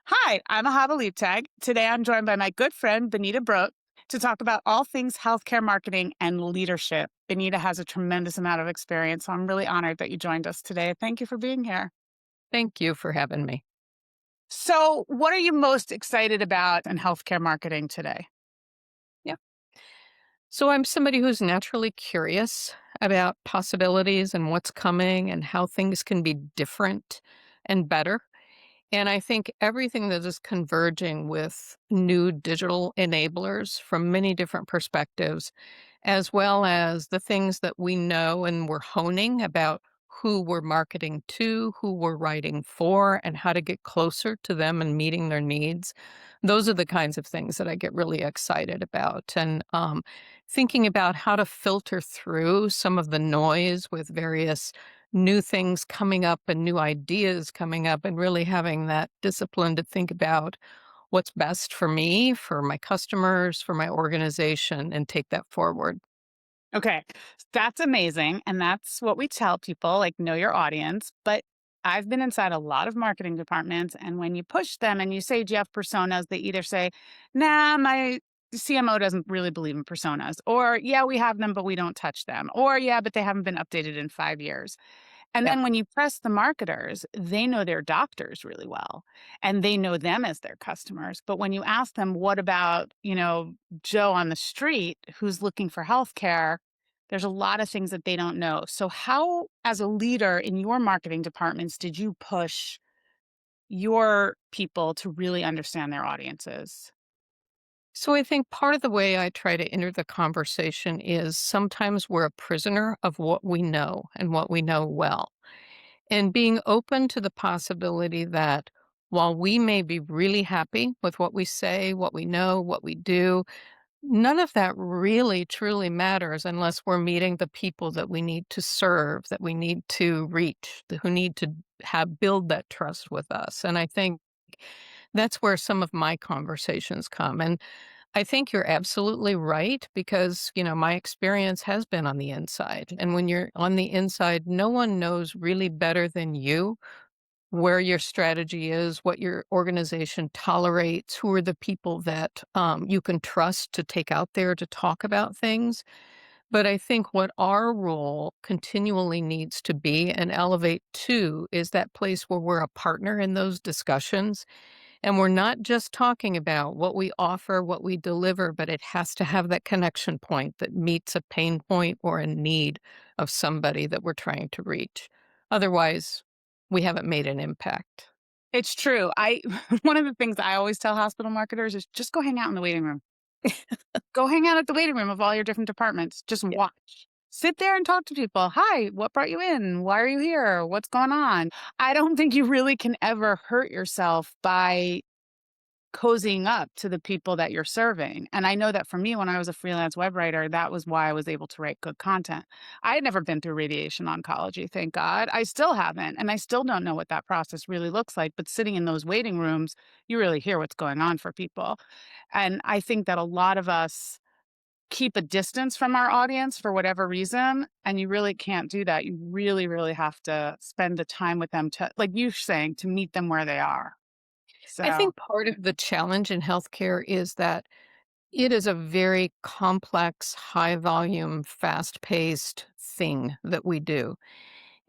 Hi, I'm Ahava. Today I'm joined by my good friend, Bonita Brodt, to talk about all things healthcare marketing and leadership. Bonita has a tremendous amount of experience, so I'm really honored that you joined us today. Thank you for being here. Thank you for having me. So, what are you most excited about in healthcare marketing today? Yeah. So I'm somebody who's naturally curious about possibilities and what's coming and how things can be different and better. And I think everything that is converging with new digital enablers from many different perspectives, as well as the things that we know and we're honing about who we're marketing to, who we're writing for, and how to get closer to them and meeting their needs. Those are the kinds of things that I get really excited about. And thinking about how to filter through some of the noise with various new things coming up and new ideas coming up, and really having that discipline to think about what's best for me, for my customers, for my organization, and take that forward. Okay, that's amazing. And that's what we tell people like, know your audience. But I've been inside a lot of marketing departments. And when you push them and you say, do you have personas? They either say, nah, my CMO doesn't really believe in personas. Or, yeah, we have them, but we don't touch them. Or, yeah, but they haven't been updated in 5 years. And Yep. then when you press the marketers, they know their doctors really well and they know them as their customers. But when you ask them, what about, Joe on the street who's looking for healthcare? There's a lot of things that they don't know. So, how, as a leader in your marketing departments, did you push your people to really understand their audiences? So I think part of the way I try to enter the conversation is sometimes we're a prisoner of what we know and what we know well. And being open to the possibility that while we may be really happy with what we say, what we know, what we do, none of that really truly matters unless we're meeting the people that we need to serve, that we need to reach, who need to have build that trust with us. And I think that's where some of my conversations come. And I think you're absolutely right because, my experience has been on the inside. And when you're on the inside, no one knows really better than you where your strategy is, what your organization tolerates, who are the people that you can trust to take out there to talk about things. But I think what our role continually needs to be and elevate to is that place where we're a partner in those discussions. And we're not just talking about what we offer, what we deliver, but it has to have that connection point that meets a pain point or a need of somebody that we're trying to reach. Otherwise, we haven't made an impact. It's true. One of the things I always tell hospital marketers is just go hang out in the waiting room. Go hang out at the waiting room of all your different departments. Just Yeah. watch. Sit there and talk to people. Hi, what brought you in? Why are you here? What's going on? I don't think you really can ever hurt yourself by cozying up to the people that you're serving. And I know that for me, when I was a freelance web writer, that was why I was able to write good content. I had never been through radiation oncology, thank God. I still haven't. And I still don't know what that process really looks like. But sitting in those waiting rooms, you really hear what's going on for people. And I think that a lot of us keep a distance from our audience for whatever reason, and you really can't do that. You really, really have to spend the time with them to, like you're saying, to meet them where they are. I So, think part of the challenge in healthcare is that it is a very complex, high volume, fast paced thing that we do.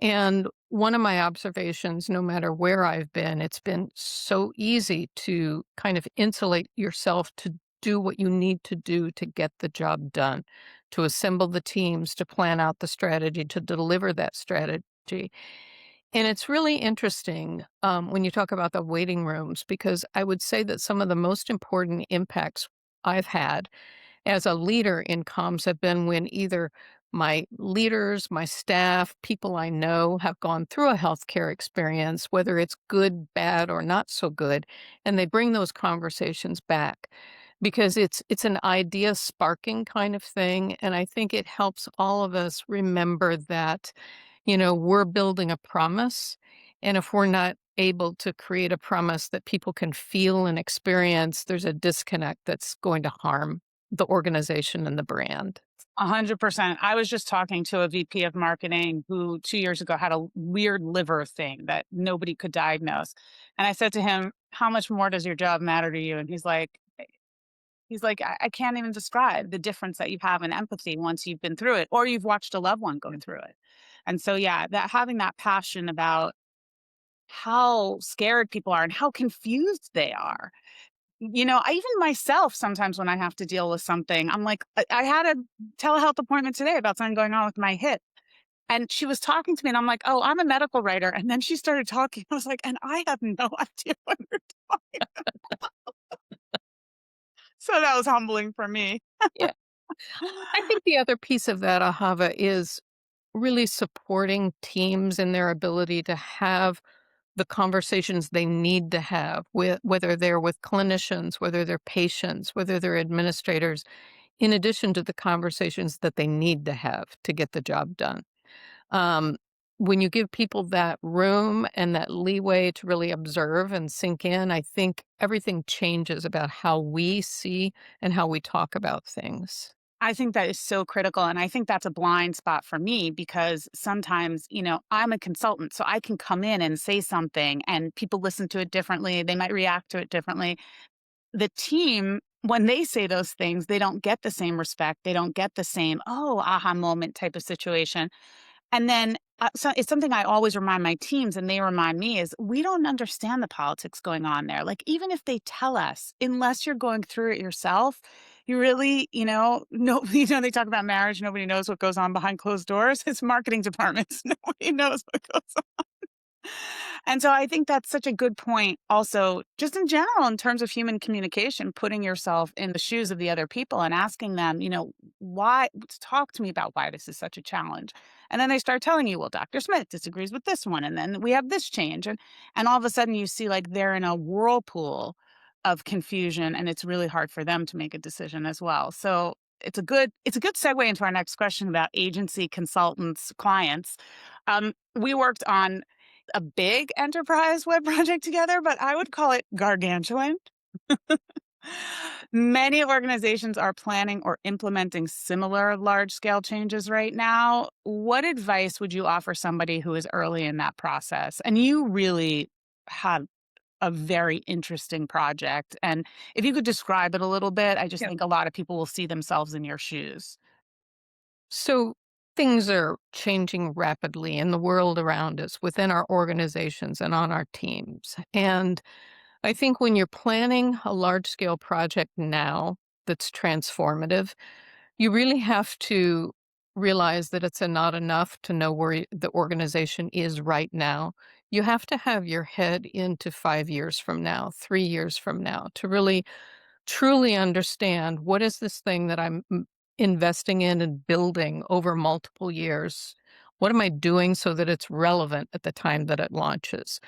And one of my observations, no matter where I've been, it's been so easy to kind of insulate yourself to do what you need to do to get the job done, to assemble the teams, to plan out the strategy, to deliver that strategy. And it's really interesting when you talk about the waiting rooms, because I would say that some of the most important impacts I've had as a leader in comms have been when either my leaders, my staff, people I know have gone through a healthcare experience, whether it's good, bad, or not so good, and they bring those conversations back because it's an idea sparking kind of thing. And I think it helps all of us remember that, we're building a promise. And if we're not able to create a promise that people can feel and experience, there's a disconnect that's going to harm the organization and the brand. 100%. I was just talking to a VP of marketing who 2 years ago had a weird liver thing that nobody could diagnose. And I said to him, how much more does your job matter to you? And he's like, I can't even describe the difference that you have in empathy once you've been through it or you've watched a loved one go through it. And so, yeah, that having that passion about how scared people are and how confused they are. I even myself, sometimes when I have to deal with something, I'm like, I had a telehealth appointment today about something going on with my hip. And she was talking to me, and I'm like, oh, I'm a medical writer. And then she started talking. I was like, and I have no idea what you're talking. So that was humbling for me. Yeah. I think the other piece of that, Ahava, is really supporting teams in their ability to have the conversations they need to have with whether they're with clinicians, whether they're patients, whether they're administrators, in addition to the conversations that they need to have to get the job done. Um, when you give people that room and that leeway to really observe and sink in, I think everything changes about how we see and how we talk about things. I think that is so critical. And I think that's a blind spot for me because sometimes, I'm a consultant, so I can come in and say something and people listen to it differently. They might react to it differently. The team, when they say those things, they don't get the same respect. They don't get the same, oh, aha moment type of situation. And then so it's something I always remind my teams, and they remind me is we don't understand the politics going on there. Like, even if they tell us, unless you're going through it yourself, you really, no, they talk about marriage. Nobody knows what goes on behind closed doors. It's marketing departments. Nobody knows what goes and so I think that's such a good point also, just in general, in terms of human communication, putting yourself in the shoes of the other people and asking them, why, talk to me about why this is such a challenge. And then they start telling you, well, Dr. Smith disagrees with this one. And then we have this change. And all of a sudden you see like they're in a whirlpool of confusion and it's really hard for them to make a decision as well. So it's a good segue into our next question about agency consultants, clients. We worked on a big enterprise web project together, but I would call it gargantuan. Many organizations are planning or implementing similar large scale changes right now. What advice would you offer somebody who is early in that process? And you really had a very interesting project. And if you could describe it a little bit, I just think a lot of people will see themselves in your shoes. So things are changing rapidly in the world around us, within our organizations and on our teams. And I think when you're planning a large scale project now that's transformative, you really have to realize that it's not enough to know where the organization is right now. You have to have your head into 5 years from now, 3 years from now, to really truly understand what is this thing that investing in and building over multiple years. What am I doing so that it's relevant at the time that it launches?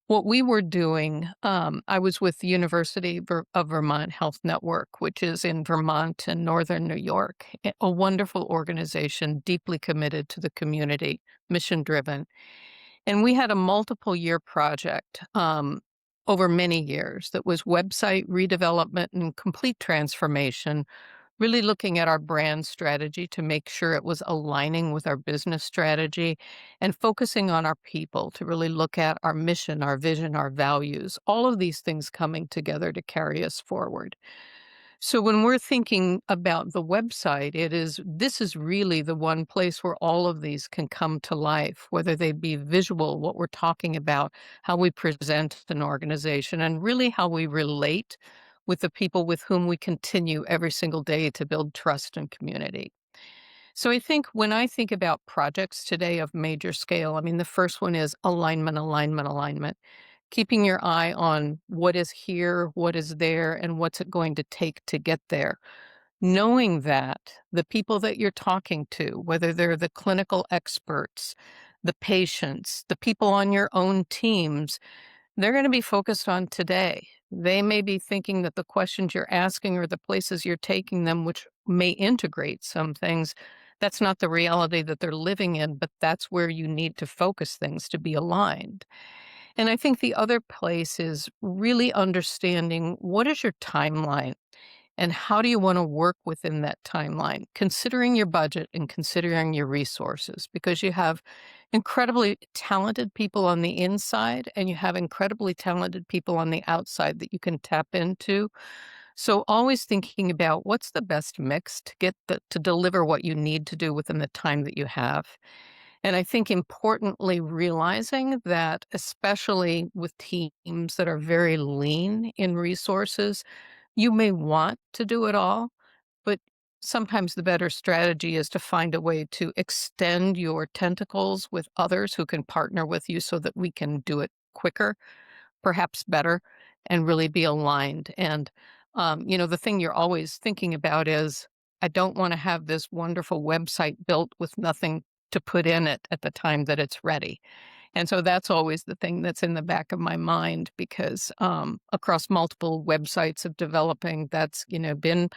What we were doing, I was with the University of Vermont Health Network, which is in Vermont and Northern New York, a wonderful organization, deeply committed to the community, mission driven. And we had a multiple year project over many years that was website redevelopment and complete transformation, really looking at our brand strategy to make sure it was aligning with our business strategy and focusing on our people to really look at our mission, our vision, our values, all of these things coming together to carry us forward. So when we're thinking about the website, this is really the one place where all of these can come to life, whether they be visual, what we're talking about, how we present an organization, and really how we relate with the people with whom we continue every single day to build trust and community. So I think when I think about projects today of major scale, I mean, the first one is alignment, alignment, alignment. Keeping your eye on what is here, what is there, and what's it going to take to get there. Knowing that the people that you're talking to, whether they're the clinical experts, the patients, the people on your own teams, they're going to be focused on today. They may be thinking that the questions you're asking or the places you're taking them, which may integrate some things, that's not the reality that they're living in, but that's where you need to focus things to be aligned. And I think the other place is really understanding what is your timeline And how do you want to work within that timeline, considering your budget and considering your resources? Because you have incredibly talented people on the inside and you have incredibly talented people on the outside that you can tap into. So always thinking about what's the best mix to to deliver what you need to do within the time that you have. And I think importantly realizing that especially with teams that are very lean in resources, you may want to do it all, but sometimes the better strategy is to find a way to extend your tentacles with others who can partner with you so that we can do it quicker, perhaps better, and really be aligned. And, the thing you're always thinking about is, I don't want to have this wonderful website built with nothing to put in it at the time that it's ready. And so that's always the thing that's in the back of my mind because across multiple websites of developing, that's, been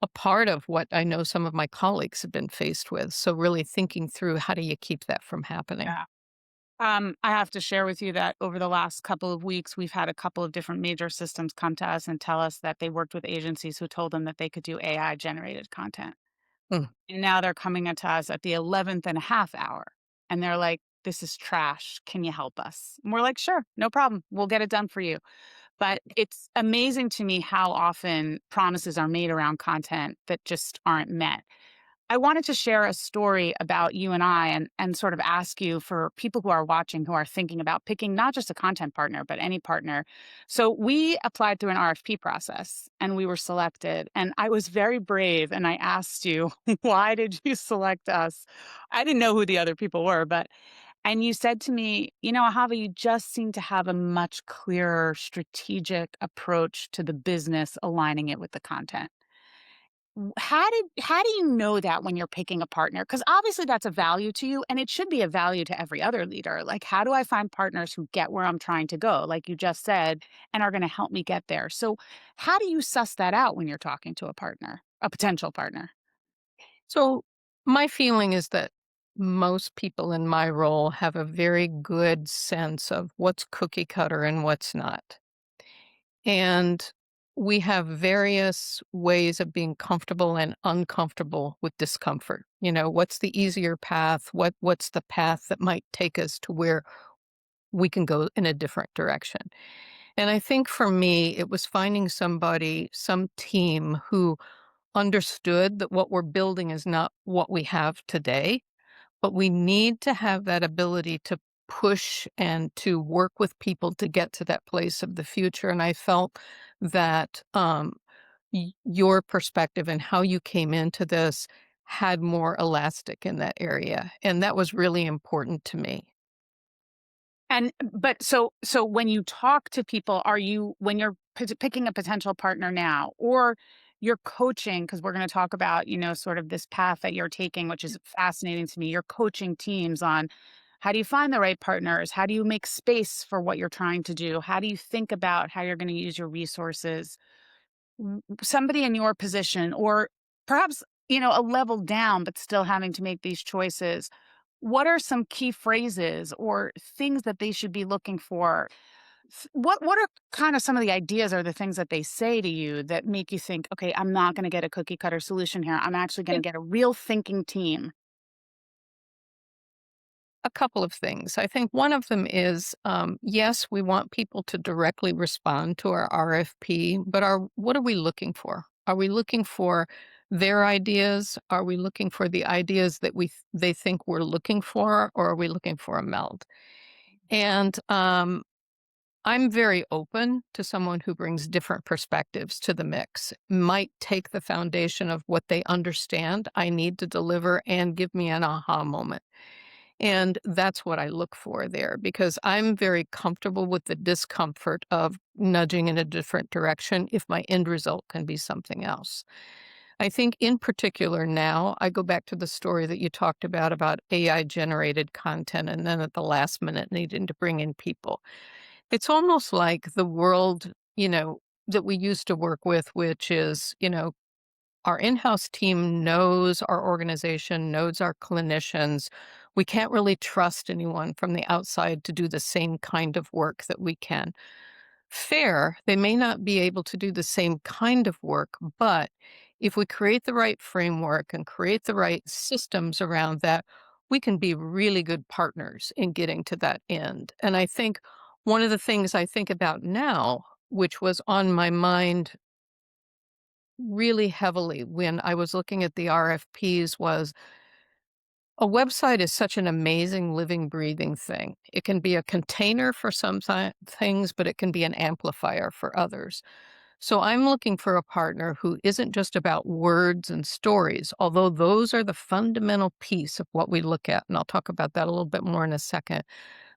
a part of what I know some of my colleagues have been faced with. So really thinking through how do you keep that from happening? Yeah. I have to share with you that over the last couple of weeks, we've had a couple of different major systems come to us and tell us that they worked with agencies who told them that they could do AI generated content. Mm. And now they're coming to us at the 11th and a half hour. And they're like, this is trash. Can you help us? And we're like, sure, no problem. We'll get it done for you. But it's amazing to me how often promises are made around content that just aren't met. I wanted to share a story about you and I and sort of ask you for people who are watching who are thinking about picking not just a content partner, but any partner. So we applied through an RFP process and we were selected. And I was very brave and I asked you, why did you select us? I didn't know who the other people were, but and you said to me, Ahava, you just seem to have a much clearer strategic approach to the business, aligning it with the content. How do you know that when you're picking a partner? Because obviously that's a value to you, and it should be a value to every other leader. Like, how do I find partners who get where I'm trying to go, like you just said, and are going to help me get there? So, how do you suss that out when you're talking to a partner, a potential partner? So my feeling is that most people in my role have a very good sense of what's cookie cutter and what's not. And we have various ways of being comfortable and uncomfortable with discomfort. What's the easier path? What's the path that might take us to where we can go in a different direction? And I think for me, it was finding somebody, some team who understood that what we're building is not what we have today, but we need to have that ability to push and to work with people to get to that place of the future. And I felt that your perspective and how you came into this had more elastic in that area. And that was really important to me. And but so when you talk to people, are you when you're picking a potential partner now, or you're coaching? Because we're going to talk about sort of this path that you're taking, which is fascinating to me. You're coaching teams on how do you find the right partners? How do you make space for what you're trying to do? How do you think about how you're going to use your resources? Somebody in your position, or perhaps a level down, but still having to make these choices. What are some key phrases or things that they should be looking for? What are kind of some of the ideas or the things that they say to you that make you think, okay, I'm not going to get a cookie cutter solution here. I'm actually going to get a real thinking team. A couple of things. I think one of them is, yes, we want people to directly respond to our RFP, but what are we looking for? Are we looking for their ideas? Are we looking for the ideas that they think we're looking for, or are we looking for a meld? And I'm very open to someone who brings different perspectives to the mix. Might take the foundation of what they understand I need to deliver and give me an aha moment. And that's what I look for there because I'm very comfortable with the discomfort of nudging in a different direction if my end result can be something else. I think in particular now, I go back to the story that you talked about AI generated content and then at the last minute needing to bring in people. It's almost like the world, that we used to work with, which is, our in-house team knows our organization, knows our clinicians. We can't really trust anyone from the outside to do the same kind of work that we can. fair. They may not be able to do the same kind of work, but if we create the right framework and create the right systems around that, we can be really good partners in getting to that end. And I think one of the things I think about now, which was on my mind really heavily when I was looking at the RFPs, was a website is such an amazing living, breathing thing. It can be a container for some things, but it can be an amplifier for others. So I'm looking for a partner who isn't just about words and stories, although those are the fundamental piece of what we look at. And I'll talk about that a little bit more in a second.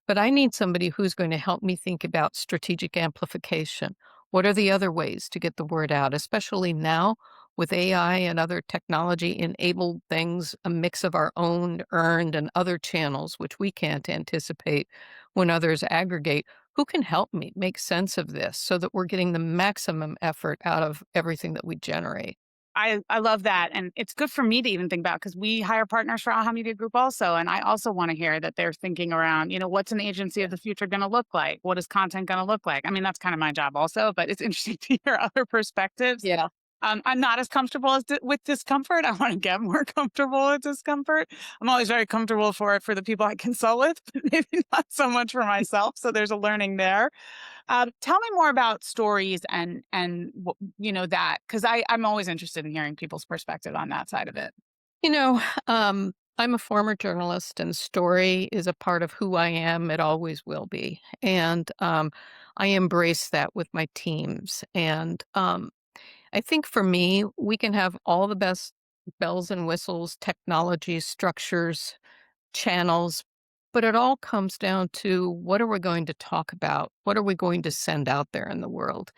But I need somebody who's going to help me think about strategic amplification. What are the other ways to get the word out, especially now with AI and other technology enabled things, a mix of our own earned and other channels, which we can't anticipate when others aggregate? Who can help me make sense of this so that we're getting the maximum effort out of everything that we generate? I love that, and it's good for me to even think about because we hire partners for Aha Media Group also, and I also wanna hear that they're thinking around, what's an agency of Yeah. the future gonna look like? What is content gonna look like? I mean, that's kinda my job also, but it's interesting to hear other perspectives. Yeah. I'm not as comfortable with discomfort. I wanna get more comfortable with discomfort. I'm always very comfortable for the people I consult with, but maybe not so much for myself, so there's a learning there. Tell me more about stories that because I'm always interested in hearing people's perspective on that side of it. You know, I'm a former journalist, and story is a part of who I am. It always will be. And I embrace that with my teams. And I think for me, we can have all the best bells and whistles, technologies, structures, channels, but it all comes down to what are we going to talk about? What are we going to send out there in the world?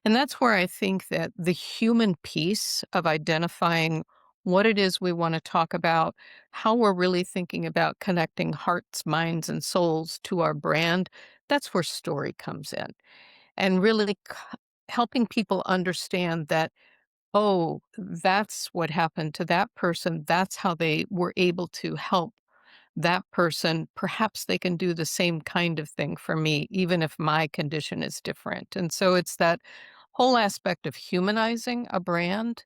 And that's where I think that the human piece of identifying what it is we want to talk about, how we're really thinking about connecting hearts, minds, and souls to our brand, that's where story comes in. And really helping people understand that, oh, that's what happened to that person. That's how they were able to help that person. Perhaps they can do the same kind of thing for me, even if my condition is different. And so it's that whole aspect of humanizing a brand.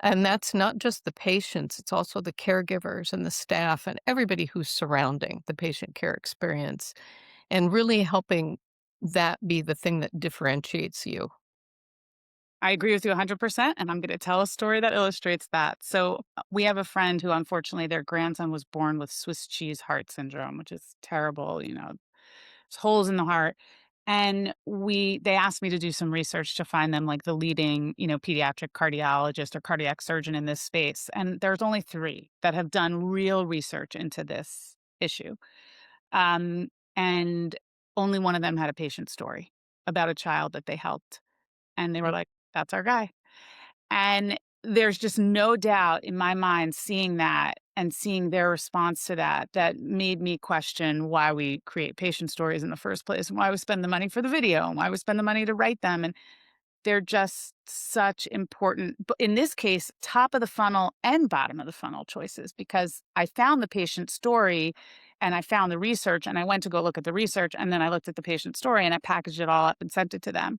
And that's not just the patients, it's also the caregivers and the staff and everybody who's surrounding the patient care experience, and really helping that be the thing that differentiates you. I agree with you 100%, and I'm going to tell a story that illustrates that. So, we have a friend who, unfortunately, their grandson was born with Swiss cheese heart syndrome, which is terrible. It's holes in the heart. And they asked me to do some research to find them like the leading, pediatric cardiologist or cardiac surgeon in this space. And there's only three that have done real research into this issue. Um, and only one of them had a patient story about a child that they helped. And they were like, that's our guy. And there's just no doubt in my mind seeing that and seeing their response to that, that made me question why we create patient stories in the first place and why we spend the money for the video and why we spend the money to write them. And they're just such important, but in this case, top of the funnel and bottom of the funnel choices, because I found the patient story and I found the research and I went to go look at the research and then I looked at the patient story and I packaged it all up and sent it to them.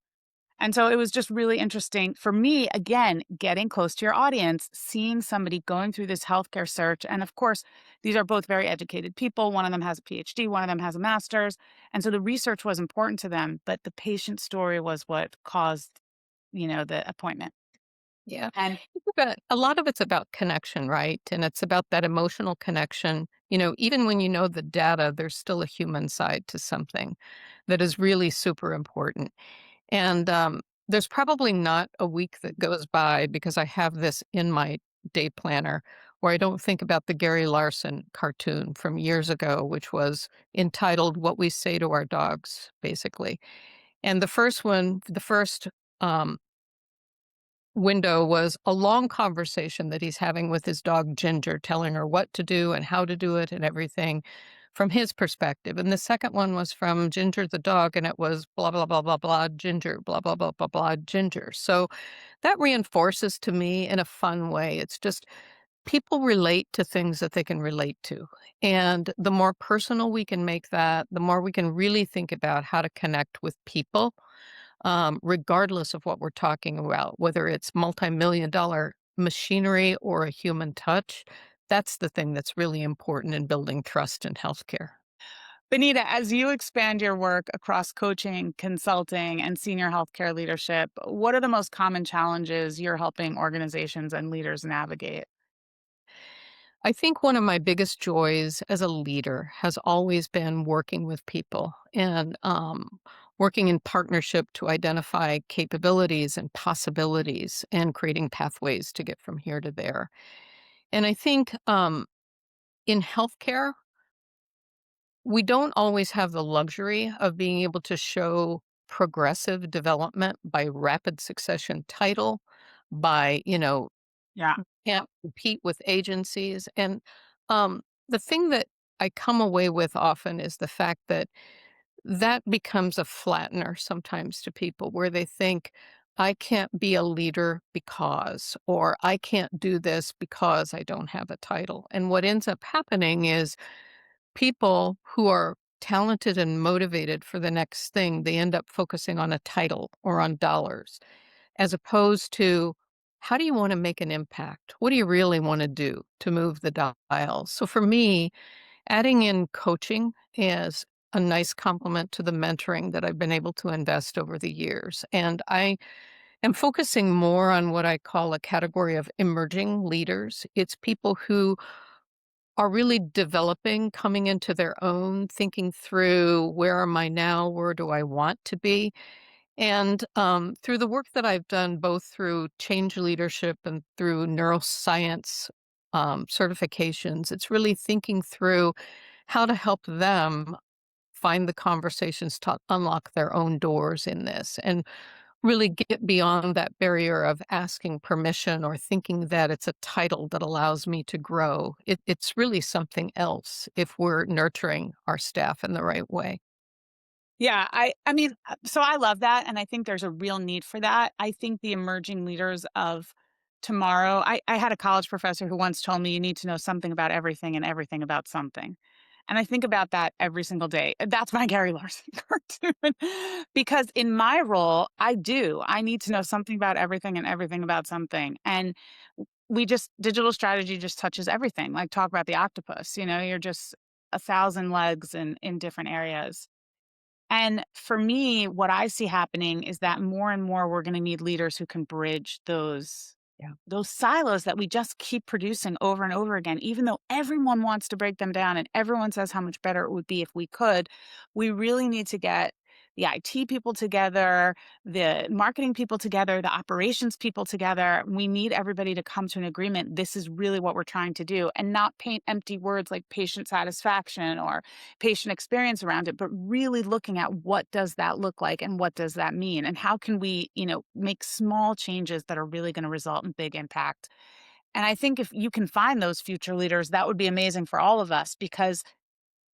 And so it was just really interesting for me, again, getting close to your audience, seeing somebody going through this healthcare search. And of course, these are both very educated people. One of them has a PhD, one of them has a master's. And so the research was important to them, but the patient story was what caused, the appointment. Yeah. And But a lot of it's about connection, right? And it's about that emotional connection. Even when you know the data, there's still a human side to something that is really super important. And there's probably not a week that goes by because I have this in my day planner where I don't think about the Gary Larson cartoon from years ago, which was entitled What We Say to Our Dogs, basically. And the first um, window was a long conversation that he's having with his dog Ginger, telling her what to do and how to do it and everything from his perspective. And the second one was from Ginger the dog, and it was blah, blah, blah, blah, blah, Ginger, blah, blah, blah, blah, blah, Ginger. So that reinforces to me in a fun way. It's just people relate to things that they can relate to. And the more personal we can make that, the more we can really think about how to connect with people regardless of what we're talking about, whether it's multi-million dollar machinery or a human touch. That's the thing that's really important in building trust in healthcare. Bonita, as you expand your work across coaching, consulting, and senior healthcare leadership, what are the most common challenges you're helping organizations and leaders navigate? I think one of my biggest joys as a leader has always been working with people and working in partnership to identify capabilities and possibilities and creating pathways to get from here to there. And I think in healthcare, we don't always have the luxury of being able to show progressive development by rapid succession title, by, Yeah. can't compete with agencies. And the thing that I come away with often is the fact that that becomes a flattener sometimes to people where they think, I can't be a leader because, or I can't do this because I don't have a title. And what ends up happening is people who are talented and motivated for the next thing, they end up focusing on a title or on dollars as opposed to how do you want to make an impact? What do you really want to do to move the dial? So for me, adding in coaching is a nice complement to the mentoring that I've been able to invest over the years. And I am focusing more on what I call a category of emerging leaders. It's people who are really developing, coming into their own, thinking through where am I now? Where do I want to be? And through the work that I've done, both through change leadership and through neuroscience certifications, it's really thinking through how to help them find the conversations to unlock their own doors in this and really get beyond that barrier of asking permission or thinking that it's a title that allows me to grow. It's really something else if we're nurturing our staff in the right way. Yeah, I mean, so I love that, and I think there's a real need for that. I think the emerging leaders of tomorrow. I had a college professor who once told me you need to know something about everything and everything about something. And I think about that every single day. That's my Gary Larson cartoon. Because in my role, I do. I need to know something about everything and everything about something. And we just digital strategy just touches everything. Like talk about the octopus, you're just a thousand legs in different areas. And for me, what I see happening is that more and more we're gonna need leaders who can bridge Yeah. those silos that we just keep producing over and over again. Even though everyone wants to break them down and everyone says how much better it would be if we could, we really need to get the IT people together, the marketing people together, the operations people together. We need everybody to come to an agreement. This is really what we're trying to do and not paint empty words like patient satisfaction or patient experience around it, but really looking at what does that look like and what does that mean and how can we, make small changes that are really going to result in big impact. And I think if you can find those future leaders, that would be amazing for all of us because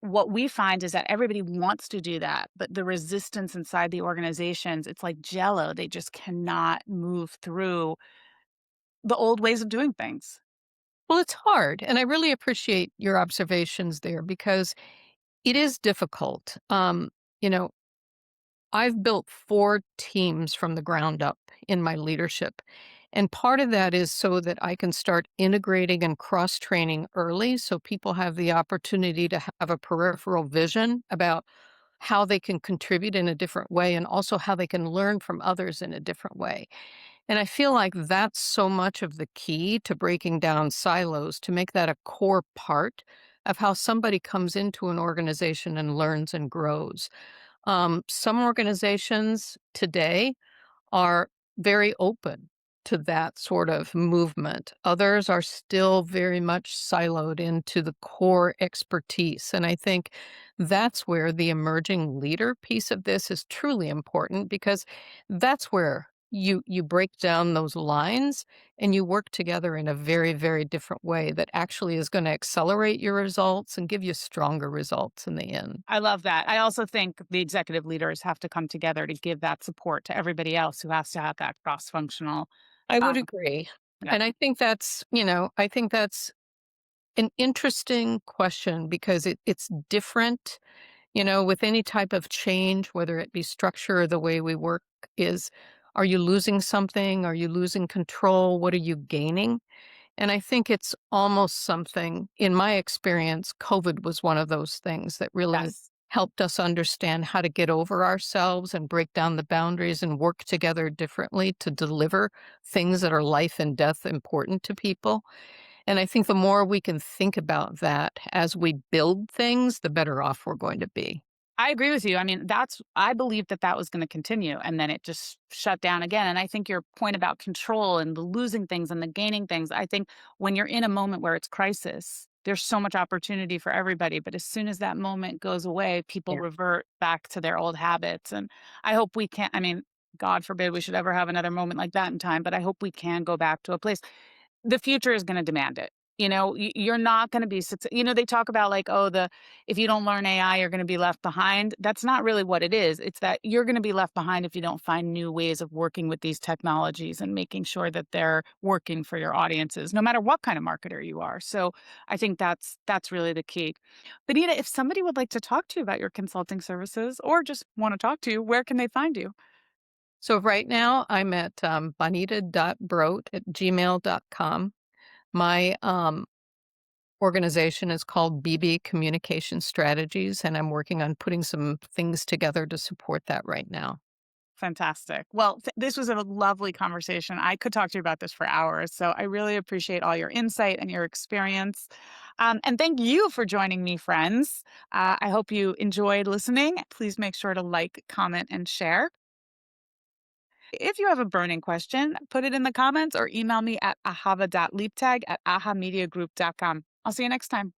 what we find is that everybody wants to do that, but the resistance inside the organizations, it's like jello. They just cannot move through the old ways of doing things. Well, it's hard. And I really appreciate your observations there because it is difficult. You know, I've built 4 teams from the ground up in my leadership. And part of that is so that I can start integrating and cross training early so people have the opportunity to have a peripheral vision about how they can contribute in a different way and also how they can learn from others in a different way. And I feel like that's so much of the key to breaking down silos to make that a core part of how somebody comes into an organization and learns and grows. Some organizations today are very open to that sort of movement. Others are still very much siloed into the core expertise. And I think that's where the emerging leader piece of this is truly important because that's where you break down those lines and you work together in a very, very different way that actually is going to accelerate your results and give you stronger results in the end. I love that. I also think the executive leaders have to come together to give that support to everybody else who has to have that cross-functional. I Uh, would agree. yeah, And I think I think that's an interesting question because it's different, with any type of change, whether it be structure or the way we work is, are you losing something? Are you losing control? What are you gaining? And I think it's almost something, in my experience, COVID was one of those things that really Yes. helped us understand how to get over ourselves and break down the boundaries and work together differently to deliver things that are life and death important to people. And I think the more we can think about that as we build things, the better off we're going to be. I agree with you. I mean, I believe that that was going to continue and then it just shut down again. And I think your point about control and the losing things and the gaining things, I think when you're in a moment where it's crisis, there's so much opportunity for everybody. But as soon as that moment goes away, people Yeah. revert back to their old habits. And I hope we can't, I mean, God forbid we should ever have another moment like that in time, but I hope we can go back to a place. The future is gonna demand it. You know, you're not gonna be they talk about like, "Oh, the if you don't learn AI, you're gonna be left behind." That's not really what it is. It's that you're gonna be left behind if you don't find new ways of working with these technologies and making sure that they're working for your audiences, no matter what kind of marketer you are. So, I think that's really the key. Bonita, if somebody would like to talk to you about your consulting services or just wanna talk to you, where can they find you? So right now I'm at bonita.brodt@gmail.com. My organization is called BB Communication Strategies, and I'm working on putting some things together to support that right now. Fantastic. Well, this was a lovely conversation. I could talk to you about this for hours. So I really appreciate all your insight and your experience. And thank you for joining me, friends. I hope you enjoyed listening. Please make sure to like, comment, and share. If you have a burning question, put it in the comments or email me at ahava.leaptag@ahamediagroup.com. I'll see you next time.